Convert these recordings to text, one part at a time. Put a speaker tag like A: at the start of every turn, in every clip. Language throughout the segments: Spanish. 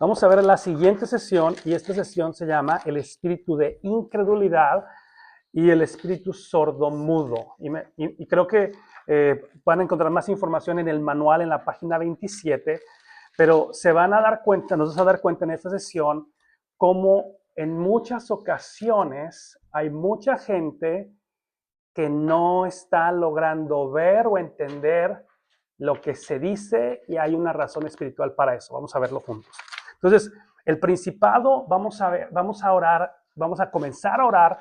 A: Vamos a ver la siguiente sesión, y esta sesión se llama el espíritu de incredulidad y el espíritu sordomudo. Y creo que van a encontrar más información en el manual en la página 27, pero se van a dar cuenta, nos vamos a dar cuenta en esta sesión cómo en muchas ocasiones hay mucha gente que no está logrando ver o entender lo que se dice, y hay una razón espiritual para eso. Vamos a verlo juntos. Entonces, el principado, vamos a orar, vamos a comenzar a orar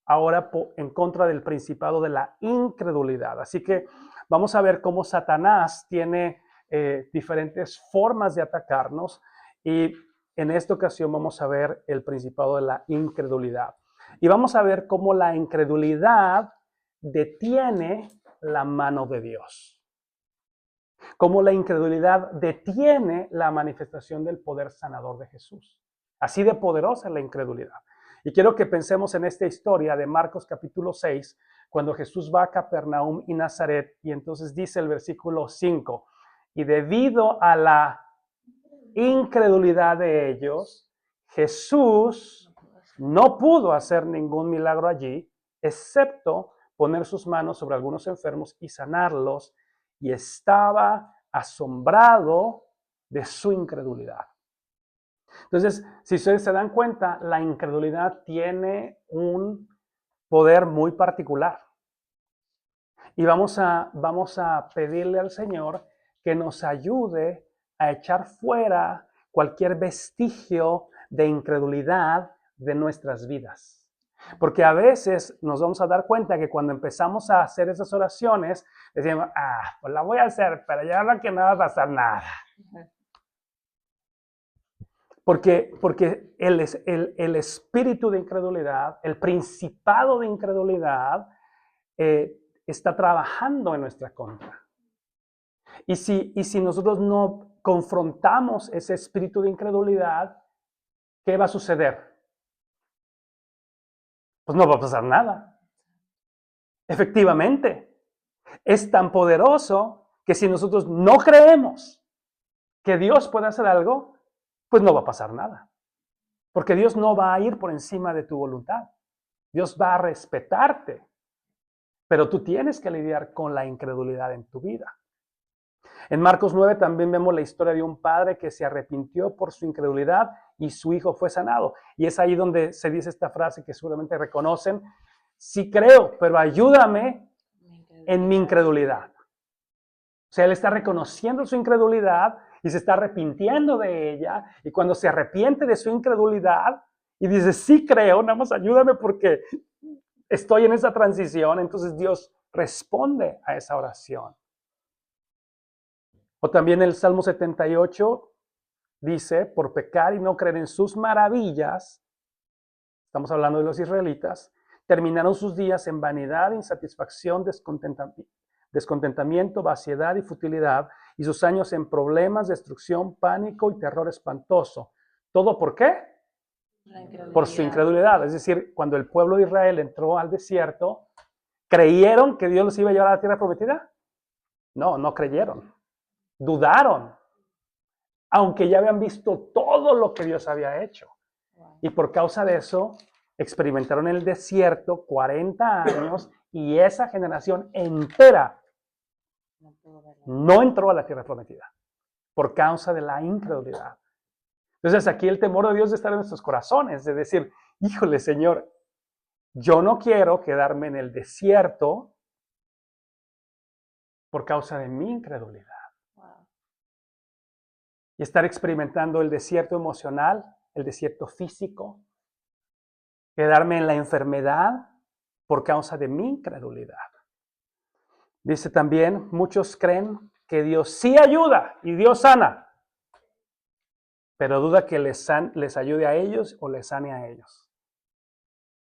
A: ahora en contra del principado de la incredulidad. Así que vamos a ver cómo Satanás tiene diferentes formas de atacarnos, y en esta ocasión vamos a ver el principado de la incredulidad. Y vamos a ver cómo la incredulidad detiene la mano de Dios. Cómo la incredulidad detiene la manifestación del poder sanador de Jesús. Así de poderosa es la incredulidad. Y quiero que pensemos en esta historia de Marcos capítulo 6, cuando Jesús va a Capernaum y Nazaret, y entonces dice el versículo 5, y debido a la incredulidad de ellos, Jesús no pudo hacer ningún milagro allí, excepto poner sus manos sobre algunos enfermos y sanarlos, y estaba asombrado de su incredulidad. Entonces, si ustedes se dan cuenta, la incredulidad tiene un poder muy particular. Y vamos a pedirle al Señor que nos ayude a echar fuera cualquier vestigio de incredulidad de nuestras vidas. Porque a veces nos vamos a dar cuenta que cuando empezamos a hacer esas oraciones, decimos, pues la voy a hacer, pero ya no, que no va a pasar nada. Porque el espíritu de incredulidad, el principado de incredulidad, está trabajando en nuestra contra. Y si nosotros no confrontamos ese espíritu de incredulidad, ¿qué va a suceder? Pues no va a pasar nada. Efectivamente, es tan poderoso que si nosotros no creemos que Dios puede hacer algo, pues no va a pasar nada. Porque Dios no va a ir por encima de tu voluntad. Dios va a respetarte. Pero tú tienes que lidiar con la incredulidad en tu vida. En Marcos 9 también vemos la historia de un padre que se arrepintió por su incredulidad y su hijo fue sanado. Y es ahí donde se dice esta frase que seguramente reconocen: sí creo, pero ayúdame en mi incredulidad. O sea, él está reconociendo su incredulidad y se está arrepintiendo de ella. Y cuando se arrepiente de su incredulidad y dice, sí creo, nada más ayúdame porque estoy en esa transición, entonces Dios responde a esa oración. O también el Salmo 78 dice, por pecar y no creer en sus maravillas, estamos hablando de los israelitas, terminaron sus días en vanidad, insatisfacción, descontentamiento, vaciedad y futilidad, y sus años en problemas, destrucción, pánico y terror espantoso. ¿Todo por qué? Por su incredulidad. Es decir, cuando el pueblo de Israel entró al desierto, ¿creyeron que Dios los iba a llevar a la tierra prometida? No, no creyeron. Dudaron, aunque ya habían visto todo lo que Dios había hecho. Y por causa de eso, experimentaron el desierto 40 años y esa generación entera no entró a la tierra prometida por causa de la incredulidad. Entonces aquí el temor de Dios de estar en nuestros corazones, de decir, híjole Señor, yo no quiero quedarme en el desierto por causa de mi incredulidad. Y estar experimentando el desierto emocional, el desierto físico, quedarme en la enfermedad por causa de mi incredulidad. Dice también, muchos creen que Dios sí ayuda y Dios sana, pero duda que les ayude a ellos o les sane a ellos.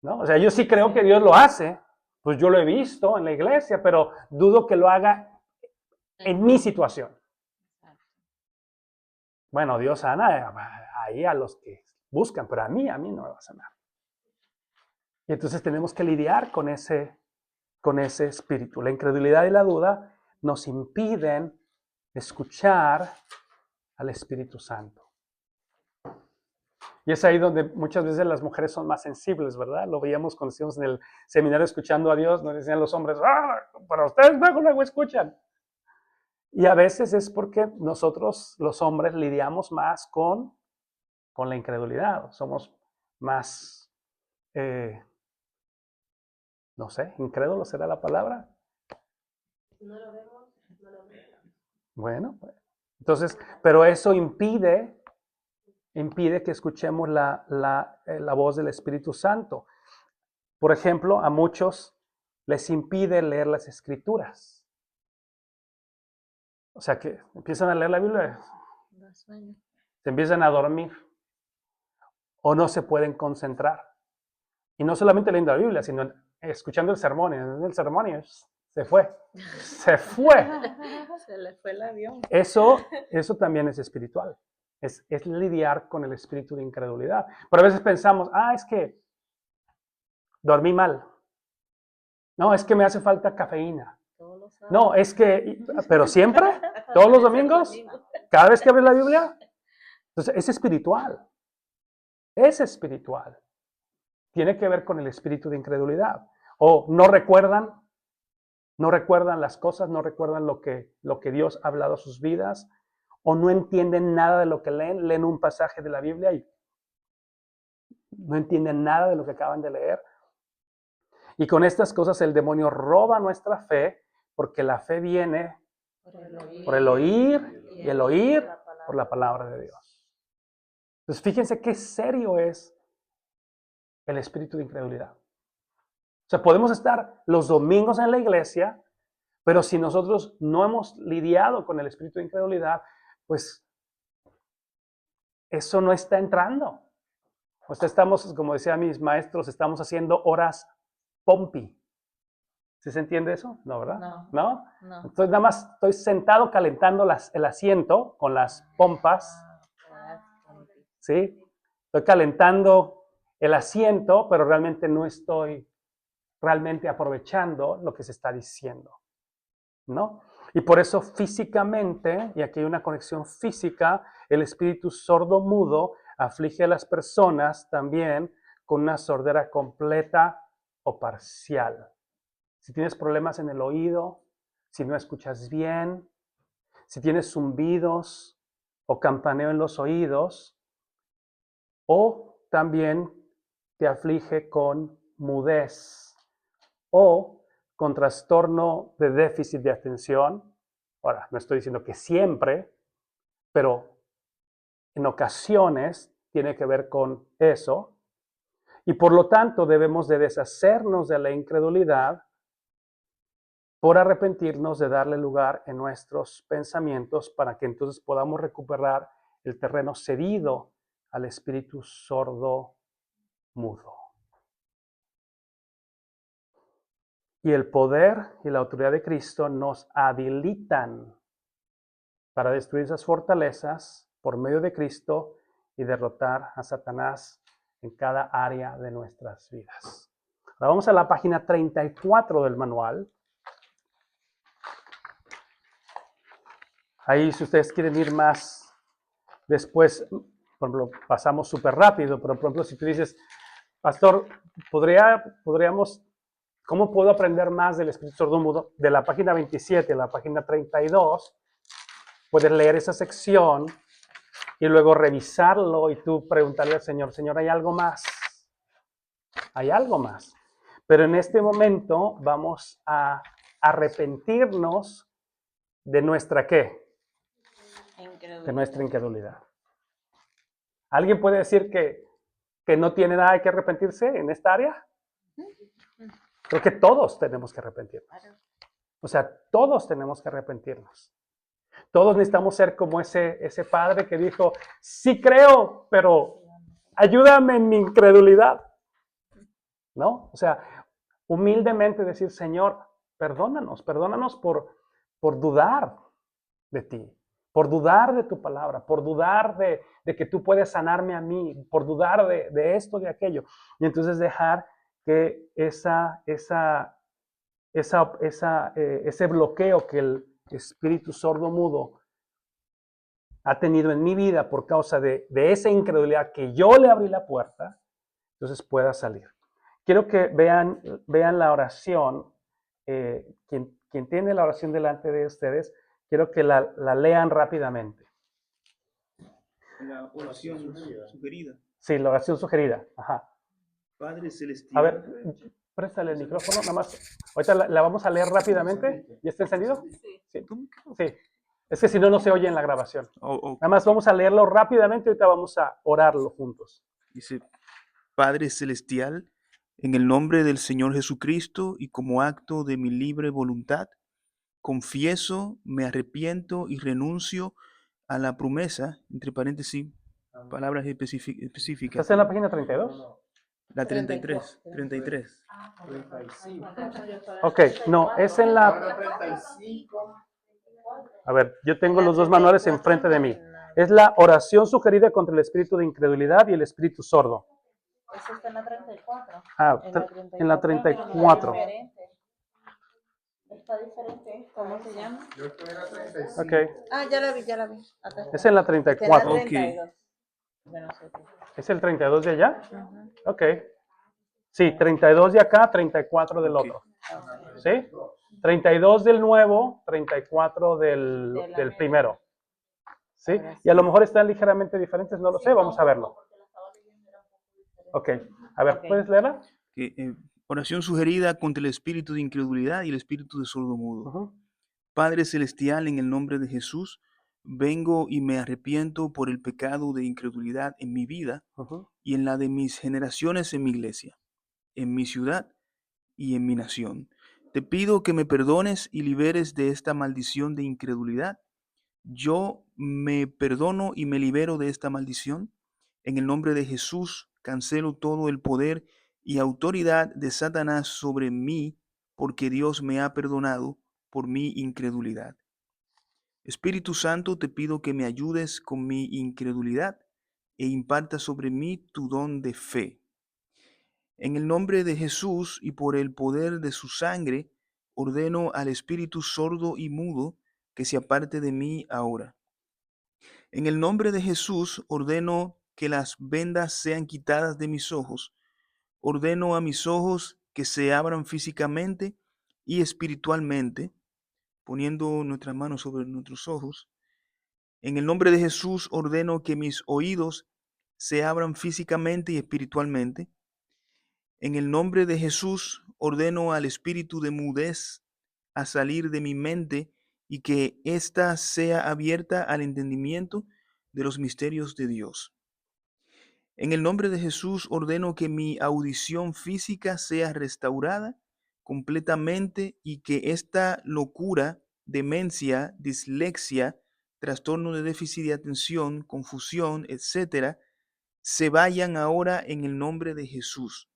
A: ¿No? O sea, yo sí creo que Dios lo hace, pues yo lo he visto en la iglesia, pero dudo que lo haga en mi situación. Bueno, Dios sana ahí a los que buscan, pero a mí no me va a sanar. Y entonces tenemos que lidiar con ese espíritu. La incredulidad y la duda nos impiden escuchar al Espíritu Santo. Y es ahí donde muchas veces las mujeres son más sensibles, ¿verdad? Lo veíamos cuando estuvimos en el seminario escuchando a Dios, nos decían los hombres, para ustedes luego escuchan. Y a veces es porque nosotros, los hombres, lidiamos más con la incredulidad. Somos más, no sé, incrédulos será la palabra.
B: No lo vemos, no lo vemos.
A: Bueno, entonces, pero eso impide que escuchemos la voz del Espíritu Santo. Por ejemplo, a muchos les impide leer las Escrituras. O sea, que empiezan a leer la Biblia, se empiezan a dormir o no se pueden concentrar. Y no solamente leyendo la Biblia, sino escuchando el sermón. Y el sermón se fue. Se fue.
B: Se le fue el avión.
A: Eso también es espiritual. Es lidiar con el espíritu de incredulidad. Pero a veces pensamos, es que dormí mal. No, es que me hace falta cafeína. No, es que, pero siempre, todos los domingos, cada vez que abres la Biblia. Entonces, es espiritual. Es espiritual. Tiene que ver con el espíritu de incredulidad. O no recuerdan las cosas, no recuerdan lo que Dios ha hablado a sus vidas, o no entienden nada de lo que leen un pasaje de la Biblia y no entienden nada de lo que acaban de leer. Y con estas cosas el demonio roba nuestra fe, porque la fe viene por el oír y el oír por la palabra de Dios. Entonces fíjense qué serio es el espíritu de incredulidad. O sea, podemos estar los domingos en la iglesia, pero si nosotros no hemos lidiado con el espíritu de incredulidad, pues eso no está entrando. O sea, estamos, como decían mis maestros, estamos haciendo horas pompi. ¿Sí se entiende eso? No, ¿verdad? ¿No? Entonces nada más estoy sentado calentando el asiento con las pompas. ¿Sí? Estoy calentando el asiento, pero realmente no estoy aprovechando lo que se está diciendo, ¿no? Y por eso físicamente, y aquí hay una conexión física, el espíritu sordo-mudo aflige a las personas también con una sordera completa o parcial. Si tienes problemas en el oído, si no escuchas bien, si tienes zumbidos o campaneo en los oídos, o también te aflige con mudez o con trastorno de déficit de atención. Ahora, no estoy diciendo que siempre, pero en ocasiones tiene que ver con eso. Y por lo tanto debemos de deshacernos de la incredulidad por arrepentirnos de darle lugar en nuestros pensamientos para que entonces podamos recuperar el terreno cedido al espíritu sordo mudo. Y el poder y la autoridad de Cristo nos habilitan para destruir esas fortalezas por medio de Cristo y derrotar a Satanás en cada área de nuestras vidas. Ahora vamos a la página 34 del manual. Ahí, si ustedes quieren ir más después, por ejemplo, pasamos súper rápido, pero por ejemplo, si tú dices, pastor, podríamos, ¿cómo puedo aprender más del espíritu sordomudo? De la página 27 a la página 32, puedes leer esa sección y luego revisarlo y tú preguntarle al Señor, Señor, ¿hay algo más? ¿Hay algo más? Pero en este momento vamos a arrepentirnos de nuestra ¿qué? De nuestra incredulidad. ¿Alguien puede decir que no tiene nada que arrepentirse en esta área? Creo que todos tenemos que arrepentirnos. O sea, todos tenemos que arrepentirnos. Todos necesitamos ser como ese padre que dijo, sí creo, pero ayúdame en mi incredulidad. ¿No? O sea, humildemente decir, Señor, perdónanos por dudar de ti, por dudar de tu palabra, por dudar de que tú puedes sanarme a mí, por dudar de esto, de aquello. Y entonces dejar que ese bloqueo que el espíritu sordo mudo ha tenido en mi vida por causa de esa incredulidad que yo le abrí la puerta, entonces pueda salir. Quiero que vean la oración. Quien tiene la oración delante de ustedes, quiero que la lean rápidamente.
C: La oración sugerida.
A: Sí, la oración sugerida. Ajá.
C: Padre celestial.
A: A ver, préstale el micrófono, nada más. Ahorita la vamos a leer rápidamente. ¿Ya está encendido?
B: Sí.
A: Sí. Sí. Es que si no, no se oye en la grabación.
C: Oh.
A: Nada más vamos a leerlo rápidamente, ahorita vamos a orarlo juntos.
C: Dice, Padre celestial, en el nombre del Señor Jesucristo y como acto de mi libre voluntad, confieso, me arrepiento y renuncio a la promesa, entre paréntesis, palabras específicas.
A: ¿Estás en la página 32?
C: La 33.
A: Ok, no, es en la... A ver, yo tengo los dos manuales enfrente de mí. Es la oración sugerida contra el espíritu de incredulidad y el espíritu sordo.
B: Eso está en la 34.
A: Ah, en la 34.
B: Está diferente. ¿Cómo se llama?
A: Ok,
B: Ah, ya la vi, ya la vi. Acá está.
A: es en la
B: Está en la
A: 34.
B: 32. De nosotros.
A: ¿Es el 32 de allá?
B: Ujú.
A: Ok. Sí, 32 de acá, 34 del
C: Ok.
A: otro. ¿Sí? 32 del nuevo, 34 del primero. ¿Sí? Y a lo mejor están ligeramente diferentes, no lo sé, vamos a verlo. Ok, a ver,
B: Ok.
A: ¿puedes leerla?
C: Oración sugerida contra el espíritu de incredulidad y el espíritu de sordomudo.
A: Ujú.
C: Padre celestial, en el nombre de Jesús, vengo y me arrepiento por el pecado de incredulidad en mi vida
A: Ujú.
C: y en la de mis generaciones en mi iglesia, en mi ciudad y en mi nación. Te pido que me perdones y liberes de esta maldición de incredulidad. Yo me perdono y me libero de esta maldición. En el nombre de Jesús, cancelo todo el poder y autoridad de Satanás sobre mí, porque Dios me ha perdonado por mi incredulidad. Espíritu Santo, te pido que me ayudes con mi incredulidad e imparta sobre mí tu don de fe. En el nombre de Jesús y por el poder de su sangre, ordeno al espíritu sordo y mudo que se aparte de mí ahora. En el nombre de Jesús, ordeno que las vendas sean quitadas de mis ojos. Ordeno a mis ojos que se abran físicamente y espiritualmente, poniendo nuestras manos sobre nuestros ojos. En el nombre de Jesús ordeno que mis oídos se abran físicamente y espiritualmente. En el nombre de Jesús ordeno al espíritu de mudez a salir de mi mente y que ésta sea abierta al entendimiento de los misterios de Dios. En el nombre de Jesús ordeno que mi audición física sea restaurada completamente y que esta locura, demencia, dislexia, trastorno de déficit de atención, confusión, etcétera, se vayan ahora en el nombre de Jesús.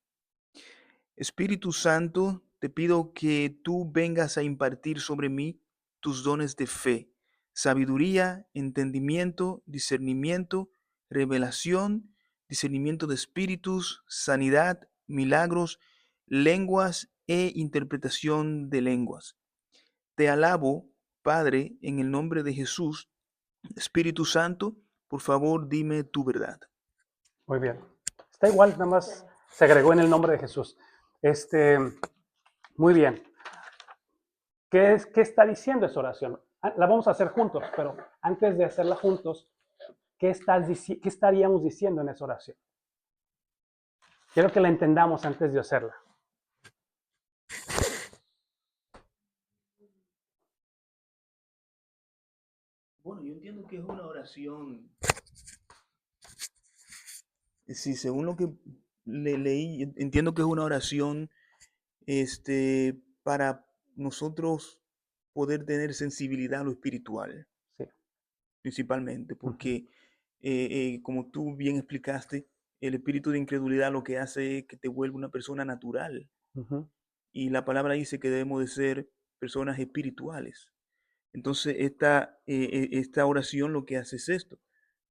C: Espíritu Santo, te pido que tú vengas a impartir sobre mí tus dones de fe, sabiduría, entendimiento, discernimiento, revelación, discernimiento de espíritus, sanidad, milagros, lenguas e interpretación de lenguas. Te alabo, Padre, en el nombre de Jesús. Espíritu Santo, por favor, dime tu verdad.
A: Muy bien. Está igual, nada más se agregó en el nombre de Jesús. Muy bien. ¿Qué está diciendo esa oración? La vamos a hacer juntos, pero antes de hacerla juntos, ¿qué estaríamos diciendo en esa oración? Quiero que la entendamos antes de hacerla.
C: Bueno, yo entiendo que es una oración. Sí, según lo que leí, entiendo que es una oración para nosotros poder tener sensibilidad a lo espiritual,
A: Sí.
C: principalmente,
A: Ujú.
C: porque como tú bien explicaste, el espíritu de incredulidad lo que hace es que te vuelve una persona natural.
A: Ujú.
C: Y la palabra dice que debemos de ser personas espirituales. Entonces, esta oración lo que hace es esto.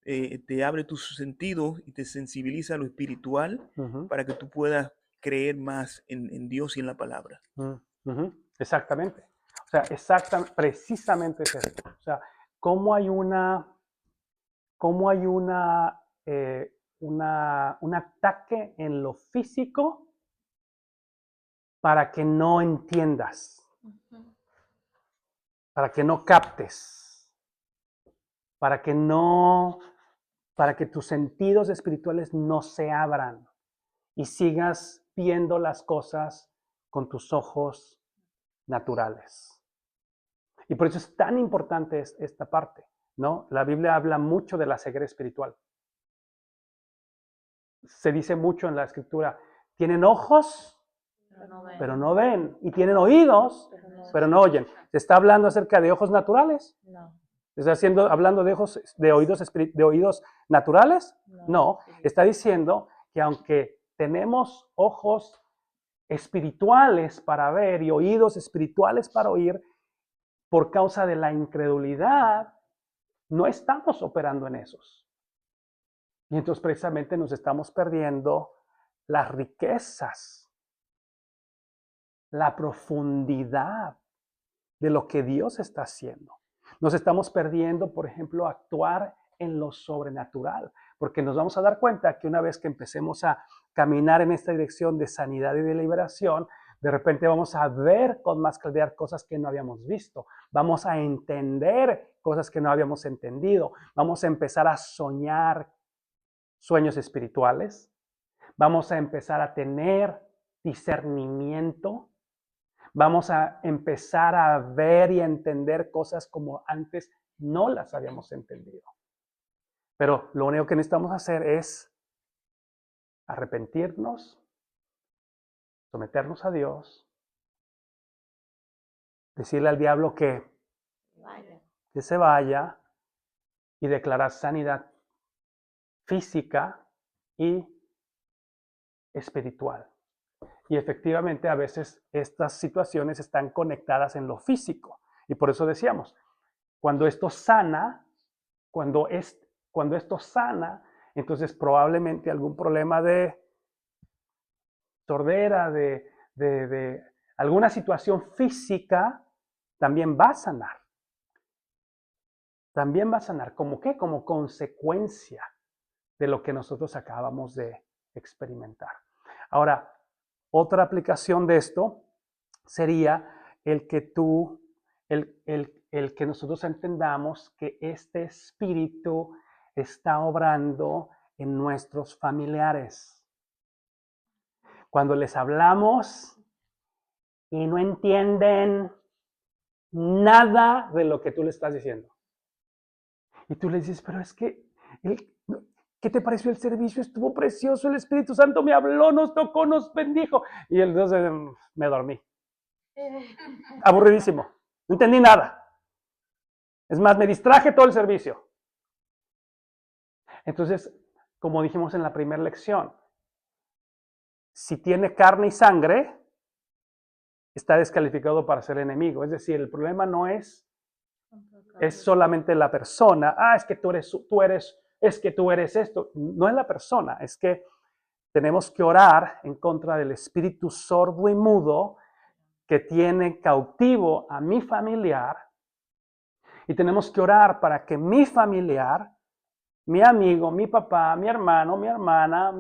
C: Te abre tus sentidos y te sensibiliza a lo espiritual
A: Ujú.
C: para que tú puedas creer más en Dios y en la palabra.
A: Ujú. Exactamente. O sea, precisamente es esto. O sea, cómo hay una cómo hay un ataque en lo físico para que no entiendas, para que no captes, para que tus sentidos espirituales no se abran y sigas viendo las cosas con tus ojos naturales. Y por eso es tan importante esta parte, ¿no? La Biblia habla mucho de la ceguera espiritual. Se dice mucho en la Escritura, tienen ojos, pero no ven, y tienen oídos, pero no oyen. ¿Se está hablando acerca de ojos naturales?
B: No.
A: ¿Está hablando de oídos naturales? No, está diciendo que aunque tenemos ojos espirituales para ver y oídos espirituales para oír, por causa de la incredulidad, no estamos operando en esos. Y entonces precisamente nos estamos perdiendo las riquezas, la profundidad de lo que Dios está haciendo. Nos estamos perdiendo, por ejemplo, actuar en lo sobrenatural, porque nos vamos a dar cuenta que una vez que empecemos a caminar en esta dirección de sanidad y de liberación, de repente vamos a ver con más claridad cosas que no habíamos visto. Vamos a entender cosas que no habíamos entendido. Vamos a empezar a soñar sueños espirituales. Vamos a empezar a tener discernimiento. Vamos a empezar a ver y a entender cosas como antes no las habíamos entendido. Pero lo único que necesitamos hacer es arrepentirnos, someternos a Dios, decirle al diablo que se vaya y declarar sanidad física y espiritual. Y efectivamente a veces estas situaciones están conectadas en lo físico. Y por eso decíamos, cuando esto sana, cuando esto sana, entonces probablemente algún problema de sordera, de alguna situación física, también va a sanar. También va a sanar. ¿Cómo qué? Como consecuencia de lo que nosotros acabamos de experimentar. Ahora, otra aplicación de esto sería el que nosotros entendamos que este espíritu está obrando en nuestros familiares. Cuando les hablamos y no entienden nada de lo que tú le estás diciendo. Y tú les dices, pero es que, ¿qué te pareció el servicio? Estuvo precioso, el Espíritu Santo me habló, nos tocó, nos bendijo. Y entonces me dormí. Aburridísimo. No entendí nada. Es más, me distraje todo el servicio. Entonces, como dijimos en la primera lección, si tiene carne y sangre, está descalificado para ser enemigo. Es decir, el problema no es solamente la persona. Es que tú eres esto. No es la persona, es que tenemos que orar en contra del espíritu sordo y mudo que tiene cautivo a mi familiar. Y tenemos que orar para que mi familiar, mi amigo, mi papá, mi hermano, mi hermana,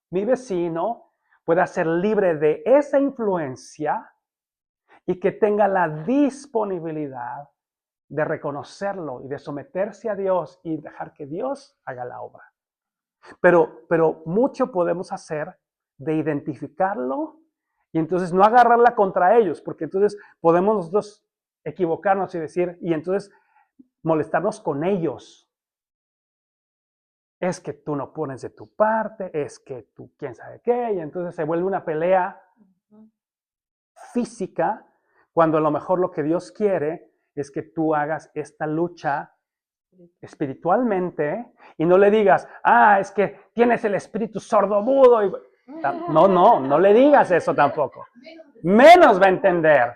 A: mi vecino, pueda ser libre de esa influencia y que tenga la disponibilidad de reconocerlo y de someterse a Dios y dejar que Dios haga la obra. Pero mucho podemos hacer de identificarlo y entonces no agarrarla contra ellos, porque entonces podemos nosotros equivocarnos y decir, y entonces molestarnos con ellos. Es que tú no pones de tu parte, es que tú quién sabe qué, y entonces se vuelve una pelea física, cuando a lo mejor lo que Dios quiere es que tú hagas esta lucha espiritualmente y no le digas, es que tienes el espíritu sordomudo. No le digas eso tampoco. Menos va a entender.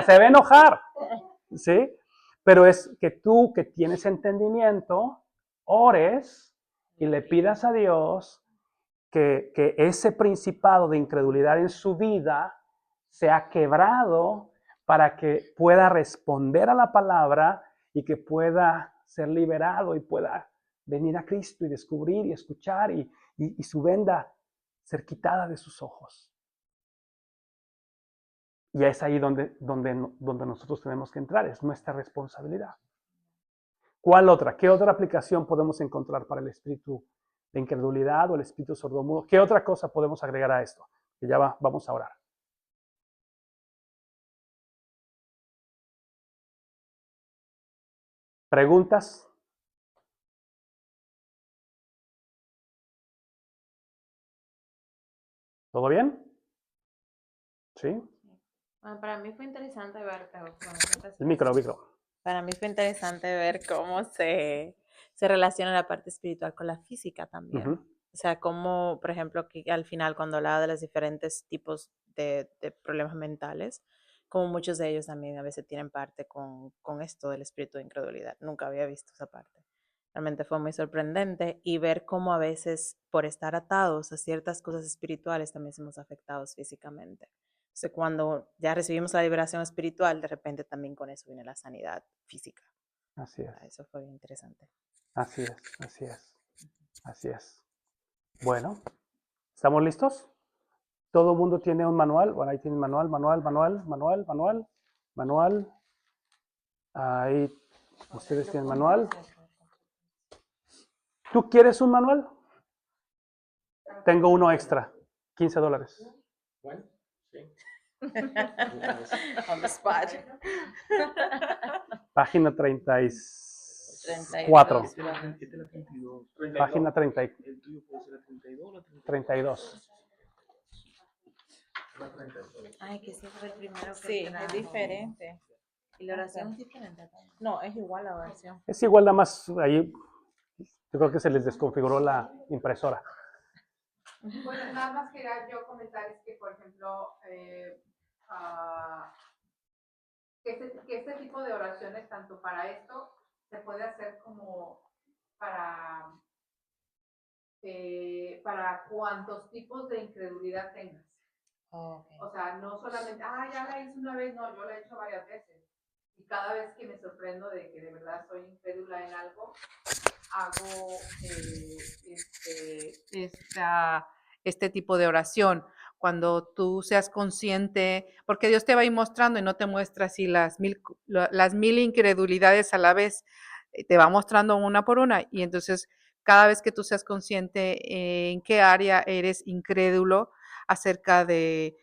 A: Se va a enojar. ¿Sí? Pero es que tú que tienes entendimiento, ores y le pidas a Dios que ese principado de incredulidad en su vida sea quebrado para que pueda responder a la palabra y que pueda ser liberado y pueda venir a Cristo y descubrir y escuchar y su venda ser quitada de sus ojos. Y es ahí donde nosotros tenemos que entrar, es nuestra responsabilidad. ¿Cuál otra? ¿Qué otra aplicación podemos encontrar para el espíritu de incredulidad o el espíritu sordomudo? ¿Qué otra cosa podemos agregar a esto? Que ya vamos a orar. ¿Preguntas? ¿Todo bien? ¿Sí?
B: Bueno, para mí fue interesante ver,
A: El micro.
B: para mí fue interesante ver cómo se relaciona la parte espiritual con la física también.
A: Uh-huh.
B: O sea, cómo, por ejemplo, que al final cuando hablaba de los diferentes tipos de problemas mentales, como muchos de ellos también a veces tienen parte con esto del espíritu de incredulidad. Nunca había visto esa parte. Realmente fue muy sorprendente y ver cómo a veces por estar atados a ciertas cosas espirituales también somos afectados físicamente. Entonces, cuando ya recibimos la liberación espiritual, de repente también con eso viene la sanidad física.
A: Así es.
B: Eso fue bien interesante.
A: Así es, así es, así es. Bueno, ¿estamos listos? Todo el mundo tiene un manual. Bueno, ahí tienen manual. Ahí ustedes tienen manual. ¿Tú quieres un manual? Tengo uno extra, $15.
C: Bueno, sí.
B: On the spot.
A: Página 34.
C: Esta es la 32.
A: Página 30,
C: El tuyo puede ser la 32 o la
A: 32.
C: La 32.
B: Ay, que ese fue el primero que
D: Sí, es
B: trajo.
D: diferente.
B: Y la oración es diferente también.
D: No, es igual la oración.
A: Es igual, nada más ahí. Yo creo que se les desconfiguró la impresora.
E: Bueno, nada más quería yo comentar es que, por ejemplo, que este tipo de oraciones, tanto para esto, se puede hacer como para cuantos tipos de incredulidad tengas.
D: Okay.
E: O sea, no solamente, ya la hice una vez, no, yo la he hecho varias veces. Y cada vez que me sorprendo de que de verdad soy incrédula en algo, hago este tipo de oración. Cuando tú seas consciente, porque Dios te va a ir mostrando y no te muestra así las mil incredulidades a la vez, te va mostrando una por una. Y entonces, cada vez que tú seas consciente en qué área eres incrédulo acerca de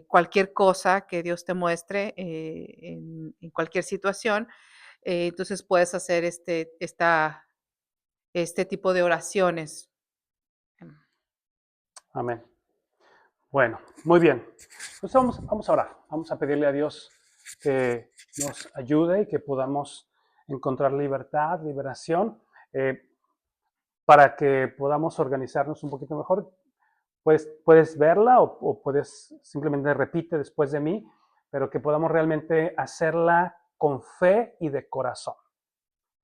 E: cualquier cosa que Dios te muestre en cualquier situación, entonces puedes hacer este tipo de oraciones.
A: Amén. Bueno, muy bien. Pues vamos a orar. Vamos a pedirle a Dios que nos ayude y que podamos encontrar libertad, liberación, para que podamos organizarnos un poquito mejor. Puedes verla o puedes simplemente repite después de mí, pero que podamos realmente hacerla con fe y de corazón,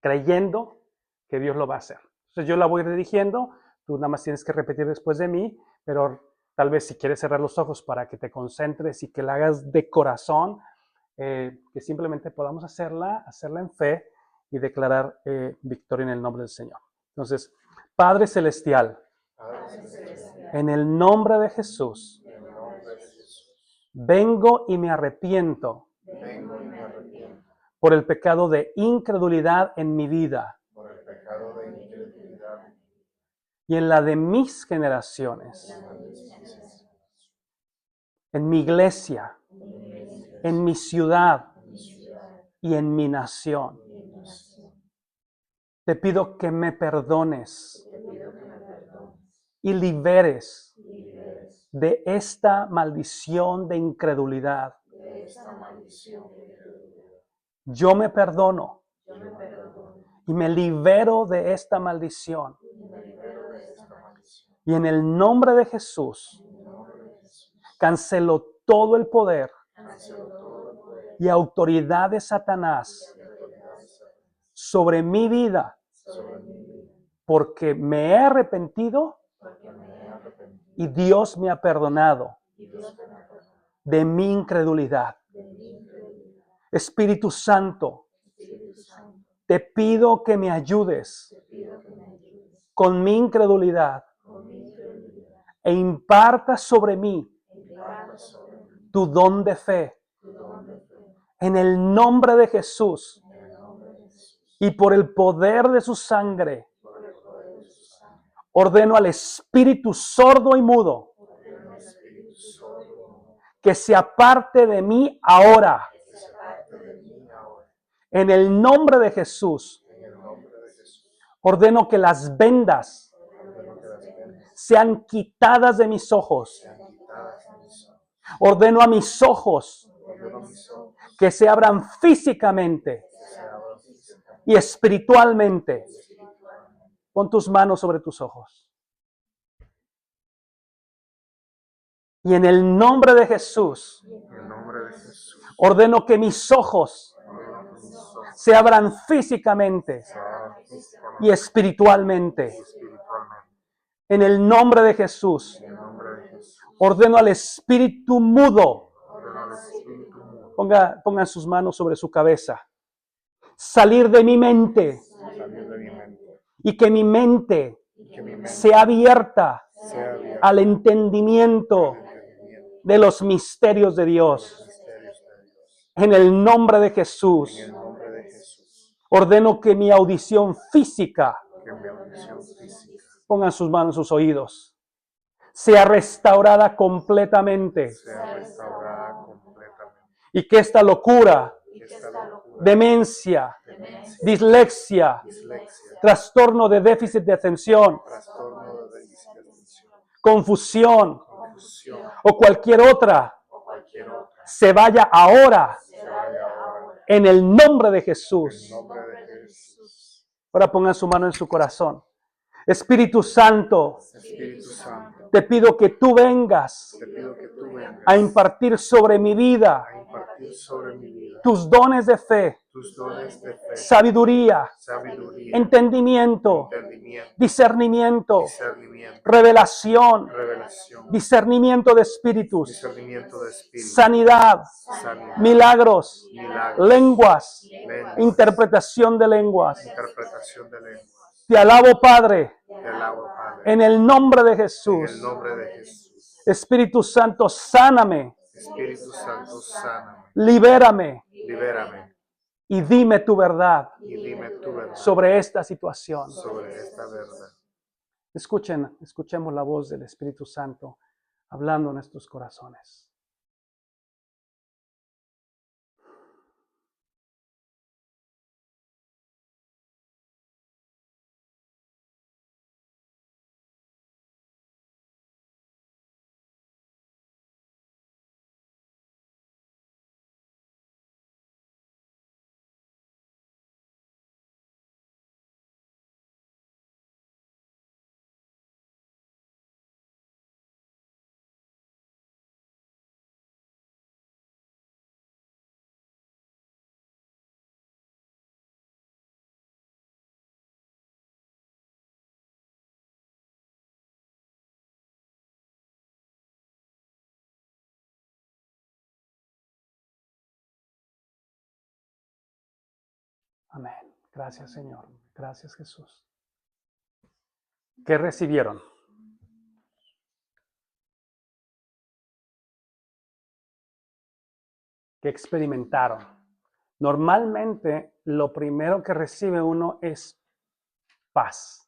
A: creyendo que Dios lo va a hacer. Entonces yo la voy dirigiendo, tú nada más tienes que repetir después de mí, pero tal vez si quieres cerrar los ojos para que te concentres y que la hagas de corazón, que simplemente podamos hacerla en fe y declarar victoria en el nombre del Señor. Entonces, Padre Celestial, en el nombre de Jesús, vengo y me arrepiento por el pecado de incredulidad en mi vida y en la de mis generaciones, en mi iglesia, en mi ciudad y en mi nación. Te pido que me perdones y liberes de esta maldición de incredulidad. Yo me perdono y me libero de esta maldición. Y en el nombre de Jesús, cancelo todo el poder y autoridad de Satanás sobre mi vida, porque me he arrepentido y Dios me ha perdonado de mi incredulidad. Espíritu Santo, te pido que me ayudes con mi incredulidad e imparta sobre mí tu don de fe. En el nombre de Jesús y por el poder de su sangre, ordeno al espíritu sordo y mudo que se aparte de mí ahora. En el nombre de Jesús, ordeno que las vendas sean quitadas de mis ojos. Ordeno a mis ojos que se abran físicamente y espiritualmente. Pon tus manos sobre tus ojos. Y en el nombre de Jesús, ordeno que mis ojos se abran físicamente y espiritualmente. En el nombre de Jesús, ordeno al espíritu mudo. Pongan sus manos sobre su cabeza. Salir de mi mente y que mi mente sea abierta al entendimiento de los misterios de Dios. En el nombre de Jesús, ordeno que mi audición física, pongan sus manos en sus oídos, sea restaurada completamente. Y que esta locura, demencia, dislexia, trastorno de déficit de atención, confusión o cualquier otra se vaya ahora en el nombre de Jesús. Ahora pongan su mano en su corazón. Espíritu Santo, te pido que tú vengas a impartir sobre mi vida tus dones de fe, sabiduría, entendimiento, discernimiento, revelación, discernimiento de espíritus, sanidad, milagros, lenguas, interpretación de lenguas. Te alabo, Padre, en el nombre de Jesús. Espíritu Santo, sáname, libérame y dime tu verdad sobre esta situación. Escuchemos la voz del Espíritu Santo hablando en nuestros corazones. Amén. Gracias, Señor. Gracias, Jesús. ¿Qué recibieron? ¿Qué experimentaron? Normalmente, lo primero que recibe uno es paz.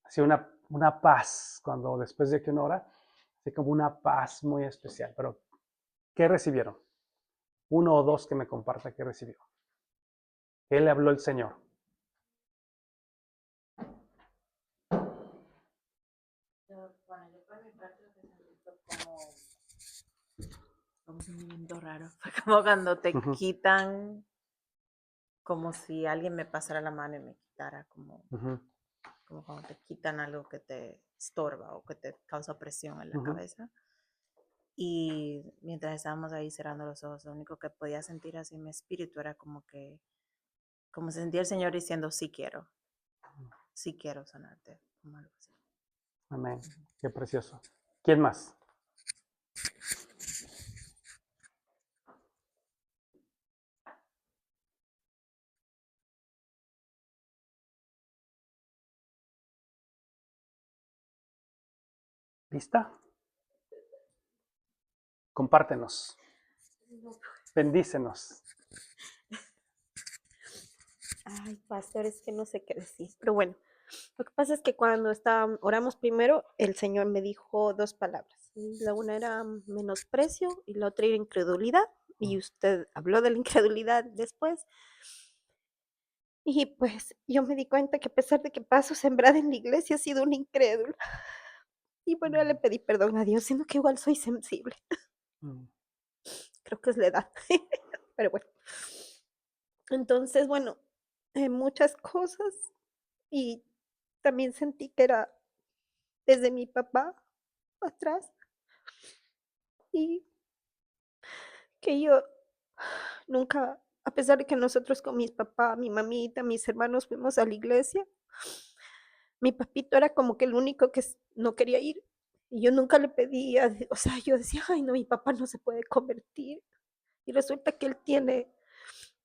A: Así una paz, cuando después de que uno ora, así como una paz muy especial. Pero, ¿qué recibieron? Uno o dos que me comparta qué recibió. ¿Qué le habló el Señor?
B: Bueno, yo por mi parte lo que sentí fue como un sentimiento raro. Fue como cuando te quitan, como si alguien me pasara la mano y me quitara, como cuando te quitan algo que te estorba o que te causa presión en la cabeza. Y mientras estábamos ahí cerrando los ojos, lo único que podía sentir así en mi espíritu era como sentía el Señor diciendo, sí quiero sanarte, como algo así.
A: Amén. Qué precioso. ¿Quién más? ¿Lista? Compártenos. Bendícenos.
F: Ay, pastor, es que no sé qué decir. Pero bueno, lo que pasa es que cuando oramos primero, el Señor me dijo dos palabras. La una era menosprecio y la otra era incredulidad. Y usted habló de la incredulidad después. Y pues yo me di cuenta que a pesar de que paso sembrada en la iglesia, he sido una incrédula. Y bueno, ya le pedí perdón a Dios, siendo que igual soy sensible.
A: Mm,
F: Creo que es la edad. Pero bueno. Entonces, bueno, muchas cosas. Y también sentí que era desde mi papá atrás. Y que yo nunca, a pesar de que nosotros con mis papás, mi mamita, mis hermanos fuimos a la iglesia, mi papito era como que el único que no quería ir. Y yo nunca le pedía, o sea, yo decía, ay, no, mi papá no se puede convertir. Y resulta que él tiene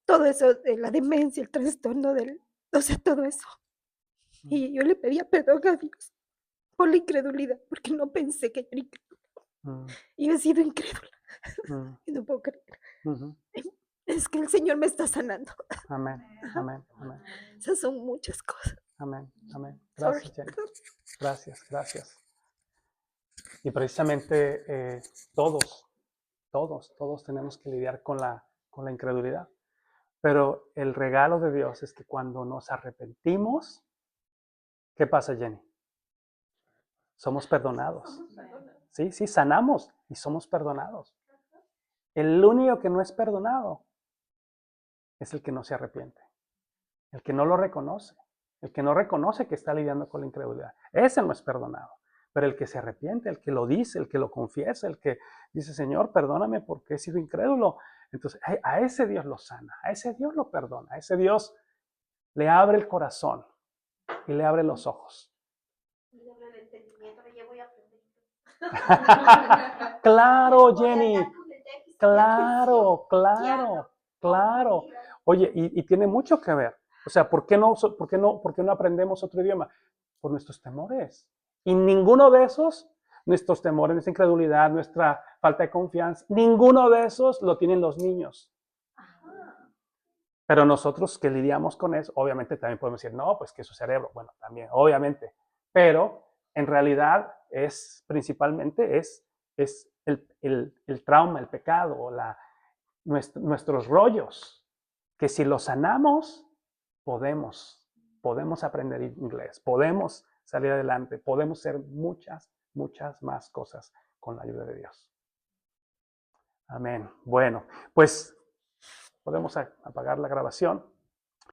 F: todo eso de la demencia, el trastorno del, o sea, todo eso. Y yo le pedía perdón a Dios por la incredulidad, porque no pensé que yo era incrédula.
A: mm,
F: Y yo he sido incrédula.
A: mm,
F: Y no puedo creer.
A: ujú.
F: Es que el Señor me está sanando.
A: Amén, amén, amén,
F: Esas son muchas cosas.
A: amén, amén.
F: Sorry.
A: Gracias, Jenny. Gracias, gracias. Y precisamente todos tenemos que lidiar con la incredulidad. Pero el regalo de Dios es que cuando nos arrepentimos, ¿qué pasa, Jenny? Somos perdonados. Sí, sí, sanamos y somos perdonados. El único que no es perdonado es el que no se arrepiente, el que no lo reconoce, el que no reconoce que está lidiando con la incredulidad. Ese no es perdonado. Pero el que se arrepiente, el que lo dice, el que lo confiesa, el que dice, Señor, perdóname porque he sido incrédulo. Entonces, a ese Dios lo sana, a ese Dios lo perdona, a ese Dios le abre el corazón y le abre los ojos. Claro, Jenny. Claro, claro, claro. Oye, y tiene mucho que ver. O sea, ¿por qué no aprendemos otro idioma? Por nuestros temores. Y ninguno de esos, nuestros temores, nuestra incredulidad, nuestra falta de confianza, ninguno de esos lo tienen los niños. Pero nosotros que lidiamos con eso, obviamente también podemos decir, no, pues que su cerebro, bueno, también, obviamente. Pero en realidad principalmente es el trauma, el pecado, nuestros rollos, que si los sanamos, podemos aprender inglés, podemos salir adelante, podemos hacer muchas, muchas más cosas con la ayuda de Dios. Amén. Bueno, pues podemos apagar la grabación.